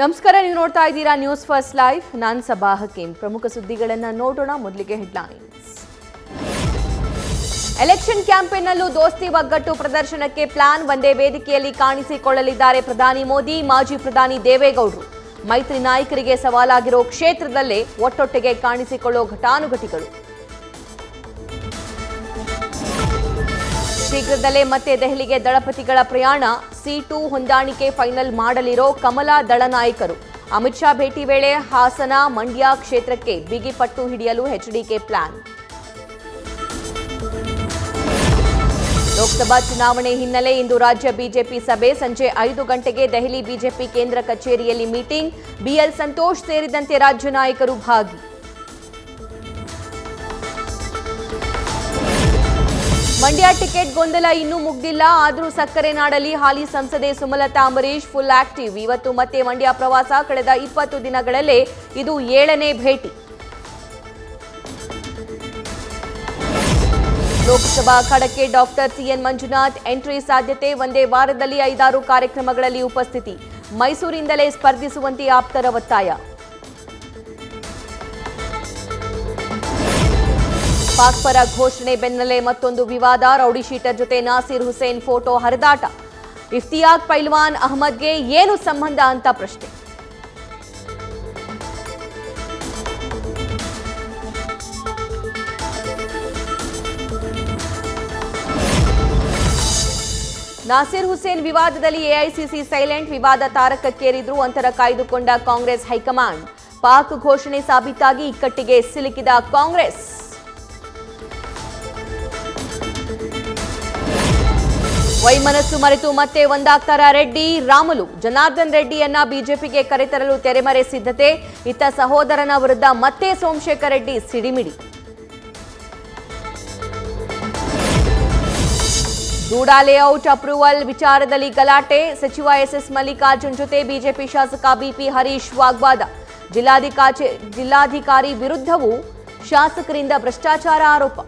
ನಮಸ್ಕಾರ, ನೀವು ನೋಡ್ತಾ ಇದ್ದೀರಾ ನ್ಯೂಸ್ ಫಸ್ಟ್ ಲೈವ್. ನಾನು ಸಬಾ ಹಕೀಂ. ಪ್ರಮುಖ ಸುದ್ದಿಗಳನ್ನು ನೋಡೋಣ. ಮೊದಲಿಗೆ ಹೆಡ್ಲೈನ್ಸ್. ಎಲೆಕ್ಷನ್ ಕ್ಯಾಂಪೇನ್ನಲ್ಲೂ ದೋಸ್ತಿ ಒಗ್ಗಟ್ಟು ಪ್ರದರ್ಶನಕ್ಕೆ ಪ್ಲಾನ್. ಒಂದೇ ವೇದಿಕೆಯಲ್ಲಿ ಕಾಣಿಸಿಕೊಳ್ಳಲಿದ್ದಾರೆ ಪ್ರಧಾನಿ ಮೋದಿ, ಮಾಜಿ ಪ್ರಧಾನಿ ದೇವೇಗೌಡರು. ಮೈತ್ರಿ ನಾಯಕರಿಗೆ ಸವಾಲಾಗಿರೋ ಕ್ಷೇತ್ರದಲ್ಲೇ ಒಟ್ಟೊಟ್ಟಿಗೆ ಕಾಣಿಸಿಕೊಳ್ಳೋ ಘಟಾನುಘಟಿಗಳು. ಶೀಘ್ರದಲ್ಲೇ ಮತ್ತೆ ದೆಹಲಿಗೆ ದಳಪತಿಗಳ ಪ್ರಯಾಣ. ಸೀಟು ಹೊಂದಾಣಿಕೆ ಫೈನಲ್ ಮಾಡಲಿರೋ ಕಮಲ ದಳ ನಾಯಕರು. ಅಮಿತ್ ಶಾ ಭೇಟಿ ವೇಳೆ ಹಾಸನ, ಮಂಡ್ಯ ಕ್ಷೇತ್ರಕ್ಕೆ ಬಿಗಿ ಪಟ್ಟು ಹಿಡಿಯಲು ಎಚ್ಡಿಕೆ ಪ್ಲಾನ್. ಲೋಕಸಭಾ ಚುನಾವಣೆ ಹಿನ್ನೆಲೆ ಇಂದು ರಾಜ್ಯ ಬಿಜೆಪಿ ಸಭೆ. ಸಂಜೆ 5 ಗಂಟೆಗೆ ದೆಹಲಿ ಬಿಜೆಪಿ ಕೇಂದ್ರ ಕಚೇರಿಯಲ್ಲಿ ಮೀಟಿಂಗ್. ಬಿಎಲ್ ಸಂತೋಷ್ ಸೇರಿದಂತೆ ರಾಜ್ಯ ನಾಯಕರು ಭಾಗಿ. ಮಂಡ್ಯ ಟಿಕೆಟ್ ಗೊಂದಲ ಇನ್ನೂ ಮುಗ್ದಿಲ್ಲ. ಆದರೂ ಸಕ್ಕರೆ ನಾಡಲ್ಲಿ ಹಾಲಿ ಸಂಸದೆ ಸುಮಲತಾ ಅಂಬರೀಶ್ ಫುಲ್ ಆಕ್ಟಿವ್. ಇವತ್ತು ಮತ್ತೆ ಮಂಡ್ಯ ಪ್ರವಾಸ. ಕಳೆದ 20 ದಿನಗಳಲ್ಲೇ ಇದು 7ನೇ ಭೇಟಿ. Lok Sabha ಅಖಾಡಕ್ಕೆ doctor CN Manjunath entry ಸಾಧ್ಯತೆ. ಒಂದೇ ವಾರದಲ್ಲಿ 5-6 ಕಾರ್ಯಕ್ರಮಗಳಲ್ಲಿ ಉಪಸ್ಥಿತಿ. ಮೈಸೂರಿಂದಲೇ ಸ್ಪರ್ಧಿಸುವಂತೆ ಆಪ್ತರ ಒತ್ತಾಯ. ಪಾಕ್ ಪರ ಘೋಷಣೆ ಬೆನ್ನಲ್ಲೇ ಮತ್ತೊಂದು ವಿವಾದ. ರೌಡಿ ಶೀಟರ್ ಜೊತೆ ನಾಸೀರ್ ಹುಸೇನ್ ಫೋಟೋ ಹರಿದಾಟ. ಇಫ್ತಿಯಾಕ್ ಪೈಲ್ವಾನ್ ಅಹ್ಮದ್ಗೆ ಏನು ಸಂಬಂಧ ಅಂತ ಪ್ರಶ್ನೆ. ನಾಸೀರ್ ಹುಸೇನ್ ವಿವಾದದಲ್ಲಿ ಎಐಸಿಸಿ ಸೈಲೆಂಟ್. ವಿವಾದ ತಾರಕಕ್ಕೇರಿದ್ರೂ ಅಂತರ ಕಾಯ್ದುಕೊಂಡ ಕಾಂಗ್ರೆಸ್ ಹೈಕಮಾಂಡ್. ಪಾಕ್ ಘೋಷಣೆ ಸಾಬೀತಾಗಿ ಇಕ್ಕಟ್ಟಿಗೆ ಸಿಲುಕಿದ ಕಾಂಗ್ರೆಸ್. ವೈಮನಸ್ಸು ಮರೆತು ಮತ್ತೆ ಒಂದಾಗ್ತಾರ ರೆಡ್ಡಿ ರಾಮುಲು. ಜನಾರ್ದನ್ ರೆಡ್ಡಿಯನ್ನ ಬಿಜೆಪಿಗೆ ಕರೆತರಲು ತೆರೆಮರೆ ಸಿದ್ಧತೆ. ಇತ್ತ ಸಹೋದರನ ವಿರುದ್ಧ ಮತ್ತೆ ಸೋಮಶೇಖರ್ ರೆಡ್ಡಿ ಸಿಡಿಮಿಡಿ. ದೂಡಾ ಲೇಔಟ್ ಅಪ್ರೂವಲ್ ವಿಚಾರದಲ್ಲಿ ಗಲಾಟೆ. ಸಚಿವ ಎಸ್ಎಸ್ ಮಲ್ಲಿಕಾರ್ಜುನ್ ಜೊತೆ ಬಿಜೆಪಿ ಶಾಸಕ ಬಿಪಿ ಹರೀಶ್ ವಾಗ್ವಾದ. ಜಿಲ್ಲಾಧಿಕಾರಿ ವಿರುದ್ಧವೂ ಶಾಸಕರಿಂದ ಭ್ರಷ್ಟಾಚಾರ ಆರೋಪ.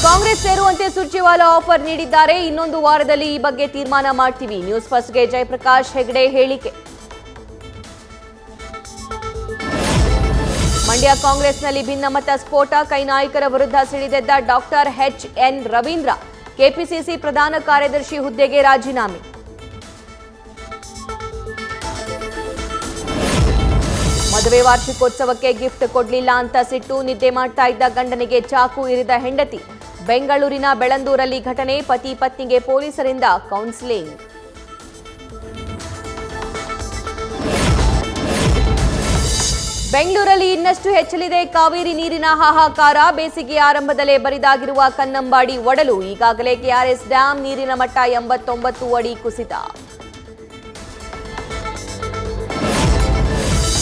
ಕಾಂಗ್ರೆಸ್ ಸೇರುವಂತೆ ಸುರ್ಜೇವಾಲಾ ಆಫರ್ ನೀಡಿದ್ದಾರೆ. ಇನ್ನೊಂದು ವಾರದಲ್ಲಿ ಈ ಬಗ್ಗೆ ತೀರ್ಮಾನ ಮಾಡ್ತೀವಿ. ನ್ಯೂಸ್ ಫಸ್ಟ್ಗೆ ಜಯಪ್ರಕಾಶ್ ಹೆಗಡೆ ಹೇಳಿಕೆ. ಮಂಡ್ಯ ಕಾಂಗ್ರೆಸ್ನಲ್ಲಿ ಭಿನ್ನಮತ ಸ್ಫೋಟ. ಕೈ ನಾಯಕರ ವಿರುದ್ಧ ಸಿಡಿದೆದ್ದ ಡಾಕ್ಟರ್ ಎನ್ ರವೀಂದ್ರ. ಕೆಪಿಸಿಸಿ ಪ್ರಧಾನ ಕಾರ್ಯದರ್ಶಿ ಹುದ್ದೆಗೆ ರಾಜೀನಾಮೆ. ಮದುವೆ ವಾರ್ಷಿಕೋತ್ಸವಕ್ಕೆ ಗಿಫ್ಟ್ ಕೊಡ್ಲಿಲ್ಲ ಅಂತ ಸಿಟ್ಟು. ನಿದ್ದೆ ಮಾಡ್ತಾ ಇದ್ದ ಗಂಡನಿಗೆ ಚಾಕು ಇರಿದ ಹೆಂಡತಿ. ಬೆಂಗಳೂರಿನ ಬೆಳಂದೂರಲ್ಲಿ ಘಟನೆ. ಪತಿ ಪತ್ನಿಗೆ ಪೊಲೀಸರಿಂದ ಕೌನ್ಸಿಲಿಂಗ್. ಬೆಂಗಳೂರಲ್ಲಿ ಇನ್ನಷ್ಟು ಹೆಚ್ಚಲಿದೆ ಕಾವೇರಿ ನೀರಿನ ಹಾಹಾಕಾರ. ಬೇಸಿಗೆ ಆರಂಭದಲ್ಲೇ ಬರಿದಾಗಿರುವ ಕನ್ನಂಬಾಡಿ ಒಡಲು. ಈಗಾಗಲೇ ಕೆಆರ್ಎಸ್ ಡ್ಯಾಂ ನೀರಿನ ಮಟ್ಟ 89 ಅಡಿ ಕುಸಿತ.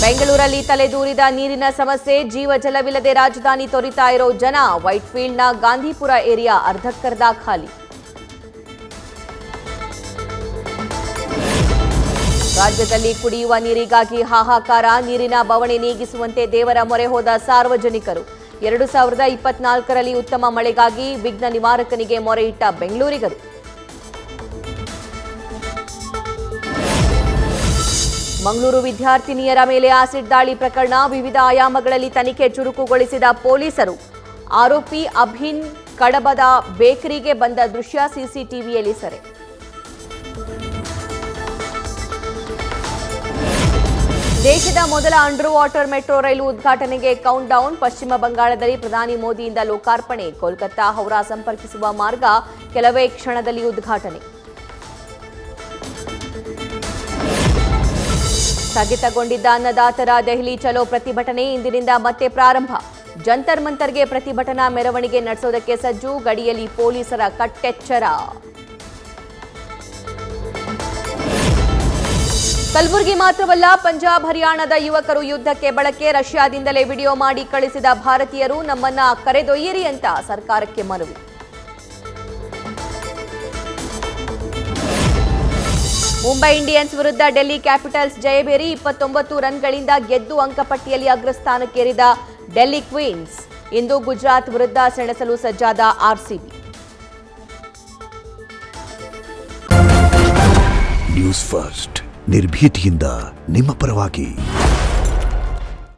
ಬೆಂಗಳೂರಲ್ಲಿ ತಲೆದೂರಿದ ನೀರಿನ ಸಮಸ್ಯೆ. ಜೀವ ಜಲವಿಲ್ಲದೆ ರಾಜಧಾನಿ ತೊರಿತಾ ಇರೋ ಜನ. ವೈಟ್ಫೀಲ್ಡ್ನ ಗಾಂಧಿಪುರ ಏರಿಯಾ ಅರ್ಧಕ್ಕರ್ಧ ಖಾಲಿ. ರಾಜ್ಯದಲ್ಲಿ ಕುಡಿಯುವ ನೀರಿಗಾಗಿ ಹಾಹಾಕಾರ. ನೀರಿನ ಬವಣೆ ನೀಗಿಸುವಂತೆ ದೇವರ ಮೊರೆ ಹೋದ ಸಾರ್ವಜನಿಕರು. 2024ರಲ್ಲಿ ಉತ್ತಮ ಮಳೆಗಾಗಿ ವಿಘ್ನ ನಿವಾರಕನಿಗೆ ಮೊರೆ ಇಟ್ಟ ಬೆಂಗಳೂರಿಗರು. ಮಂಗಳೂರು ವಿದ್ಯಾರ್ಥಿನಿಯರ ಮೇಲೆ ಆಸಿಡ್ ದಾಳಿ ಪ್ರಕರಣ. ವಿವಿಧ ಆಯಾಮಗಳಲ್ಲಿ ತನಿಖೆ ಚುರುಕುಗೊಳಿಸಿದ ಪೊಲೀಸರು. ಆರೋಪಿ ಅಭಿನ್ ಕಡಬದ ಬೇಕರಿಗೆ ಬಂದ ದೃಶ್ಯ ಸಿಸಿಟಿವಿಯಲ್ಲಿ ಸೆರೆ. ದೇಶದ ಮೊದಲ ಅಂಡರ್ ವಾಟರ್ ಮೆಟ್ರೋ ರೈಲು ಉದ್ಘಾಟನೆಗೆ ಕೌಂಟ್ ಡೌನ್. ಪಶ್ಚಿಮ ಬಂಗಾಳದಲ್ಲಿ ಪ್ರಧಾನಿ ಮೋದಿಯಿಂದ ಲೋಕಾರ್ಪಣೆ. ಕೋಲ್ಕತ್ತಾ ಹೌರಾ ಸಂಪರ್ಕಿಸುವ ಮಾರ್ಗ ಕೆಲವೇ ಕ್ಷಣದಲ್ಲಿ ಉದ್ಘಾಟನೆ. ಸ್ಥಗಿತಗೊಂಡಿದ್ದ ಅನ್ನದಾತರ ದೆಹಲಿ ಚಲೋ ಪ್ರತಿಭಟನೆ ಇಂದಿನಿಂದ ಮತ್ತೆ ಪ್ರಾರಂಭ. ಜಂತರ್ ಮಂತರ್ಗೆ ಪ್ರತಿಭಟನಾ ಮೆರವಣಿಗೆ ನಡೆಸೋದಕ್ಕೆ ಸಜ್ಜು. ಗಡಿಯಲ್ಲಿ ಪೊಲೀಸರ ಕಟ್ಟೆಚ್ಚರ. ಕಲಬುರಗಿ ಮಾತ್ರವಲ್ಲ, ಪಂಜಾಬ್ ಹರಿಯಾಣದ ಯುವಕರು ಯುದ್ಧಕ್ಕೆ ಬಳಕೆ. ರಷ್ಯಾದಿಂದಲೇ ವಿಡಿಯೋ ಮಾಡಿ ಕಳಿಸಿದ ಭಾರತೀಯರು. ನಮ್ಮನ್ನ ಕರೆದೊಯ್ಯಿರಿ ಅಂತ ಸರ್ಕಾರಕ್ಕೆ ಮನವಿ. ಮುಂಬೈ ಇಂಡಿಯನ್ಸ್ ವಿರುದ್ಧ ಡೆಲ್ಲಿ ಕ್ಯಾಪಿಟಲ್ಸ್ ಜಯಬೇರಿ. 29 ರನ್ಗಳಿಂದ ಗೆದ್ದು ಅಂಕಪಟ್ಟಿಯಲ್ಲಿ ಅಗ್ರಸ್ಥಾನಕ್ಕೇರಿದ ಡೆಲ್ಲಿ ಕ್ವೀನ್ಸ್. ಇಂದು ಗುಜರಾತ್ ವಿರುದ್ಧ ಸೆಣಸಲು ಸಜ್ಜಾದ ಆರ್ಸಿಬಿ. ನ್ಯೂಸ್ ಫಸ್ಟ್ ನಿರ್ಭೀತಿಯಿಂದ ನಿಮ್ಮ ಪರವಾಗಿ.